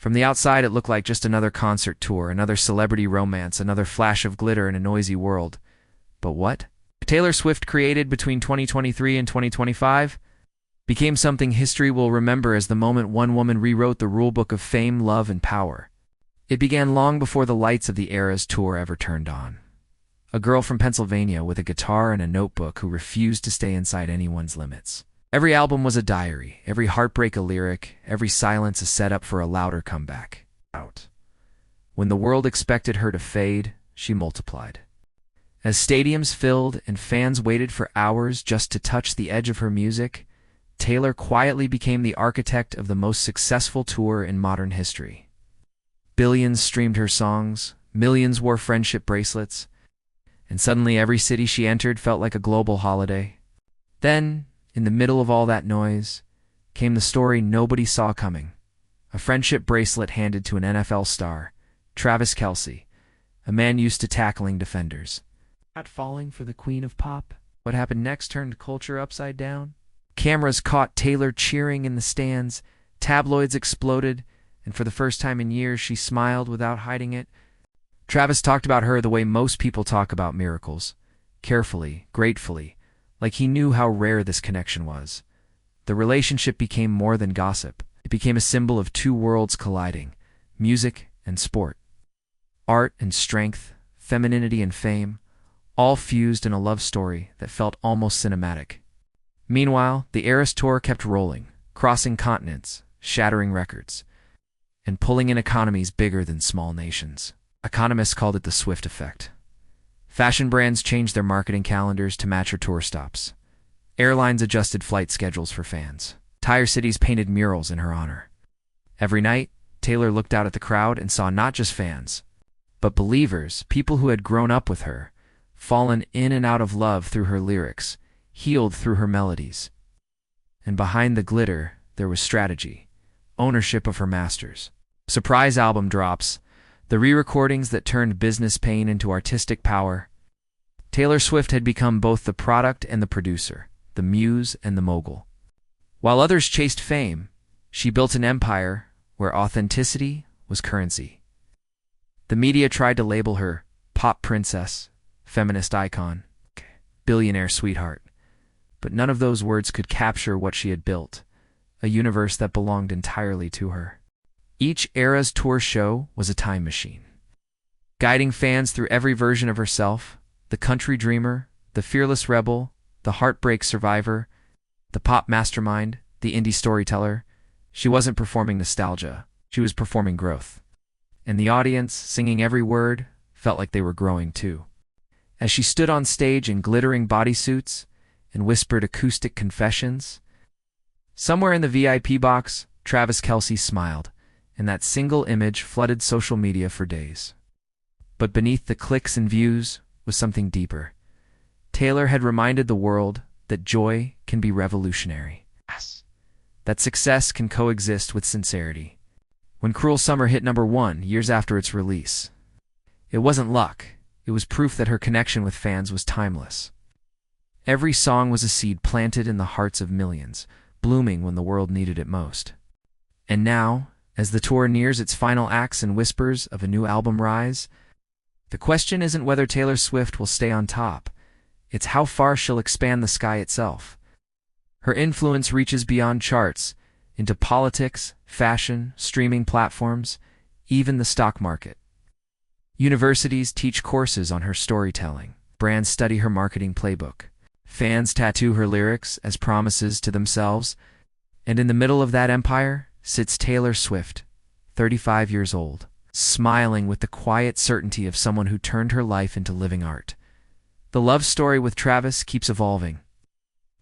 From the outside, it looked like just another concert tour, another celebrity romance, another flash of glitter in a noisy world. But what Taylor Swift created between 2023 and 2025 became something history will remember as the moment one woman rewrote the rulebook of fame, love, and power. It began long before the lights of the Eras Tour ever turned on. A girl from Pennsylvania with a guitar and a notebook who refused to stay inside anyone's limits. Every album was a diary, every heartbreak a lyric, every silence a setup for a louder comeback. When the world expected her to fade, she multiplied. As stadiums filled and fans waited for hours just to touch the edge of her music, Taylor quietly became the architect of the most successful tour in modern history. Billions streamed her songs, millions wore friendship bracelets, and suddenly every city she entered felt like a global holiday. Then, in the middle of all that noise, came the story nobody saw coming. A friendship bracelet handed to an NFL star, Travis Kelce, a man used to tackling defenders. Not falling for the queen of pop? What happened next turned culture upside down. Cameras caught Taylor cheering in the stands, tabloids exploded, and for the first time in years she smiled without hiding it. Travis talked about her the way most people talk about miracles, carefully, gratefully, like he knew how rare this connection was. The relationship became more than gossip. It became a symbol of two worlds colliding, music and sport. Art and strength, femininity and fame, all fused in a love story that felt almost cinematic. Meanwhile, the Eras Tour kept rolling, crossing continents, shattering records, and pulling in economies bigger than small nations. Economists called it the Swift effect. Fashion brands changed their marketing calendars to match her tour stops. Airlines adjusted flight schedules for fans. Entire cities painted murals in her honor. Every night, Taylor looked out at the crowd and saw not just fans, but believers, people who had grown up with her, fallen in and out of love through her lyrics, healed through her melodies. And behind the glitter, there was strategy, ownership of her masters. Surprise album drops, the re-recordings that turned business pain into artistic power. Taylor Swift had become both the product and the producer, the muse and the mogul. While others chased fame, she built an empire where authenticity was currency. The media tried to label her pop princess, feminist icon, billionaire sweetheart. But none of those words could capture what she had built, a universe that belonged entirely to her. Each Eras Tour show was a time machine, guiding fans through every version of herself, the country dreamer, the fearless rebel, the heartbreak survivor, the pop mastermind, the indie storyteller. She wasn't performing nostalgia, she was performing growth. And the audience, singing every word, felt like they were growing too. As she stood on stage in glittering bodysuits and whispered acoustic confessions, somewhere in the VIP box, Travis Kelce smiled, and that single image flooded social media for days. But beneath the clicks and views was something deeper. Taylor had reminded the world that joy can be revolutionary. Yes. That success can coexist with sincerity. When Cruel Summer hit #1 years after its release, it wasn't luck. It was proof that her connection with fans was timeless. Every song was a seed planted in the hearts of millions, blooming when the world needed it most. And now, as the tour nears its final acts and whispers of a new album rise, the question isn't whether Taylor Swift will stay on top. It's how far she'll expand the sky itself. Her influence reaches beyond charts, into politics, fashion, streaming platforms, even the stock market. Universities teach courses on her storytelling. Brands study her marketing playbook. Fans tattoo her lyrics as promises to themselves. And in the middle of that empire sits Taylor Swift, 35 years old, smiling with the quiet certainty of someone who turned her life into living art. The love story with Travis keeps evolving.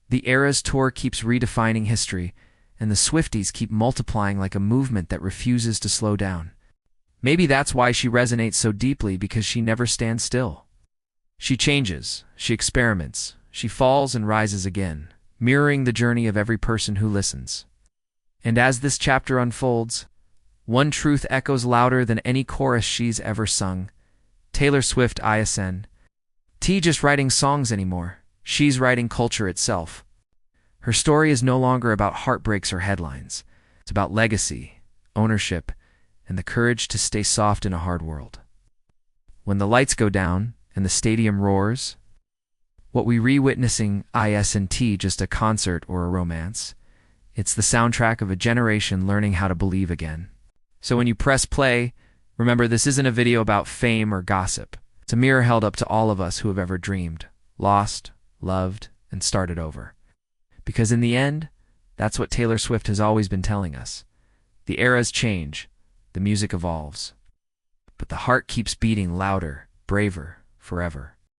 The Eras Tour keeps redefining history, and the Swifties keep multiplying like a movement that refuses to slow down. Maybe that's why she resonates so deeply, because she never stands still. She changes, she experiments, she falls and rises again, mirroring the journey of every person who listens. And as this chapter unfolds, one truth echoes louder than any chorus she's ever sung. Taylor Swift ISN. T just writing songs anymore. She's writing culture itself. Her story is no longer about heartbreaks or headlines. It's about legacy, ownership, and the courage to stay soft in a hard world. When the lights go down and the stadium roars, what we re-witnessing isn't just a concert or a romance. It's the soundtrack of a generation learning how to believe again. So when you press play, remember this isn't a video about fame or gossip. It's a mirror held up to all of us who have ever dreamed, lost, loved, and started over. Because in the end, that's what Taylor Swift has always been telling us. The eras change, the music evolves, but the heart keeps beating louder, braver, forever.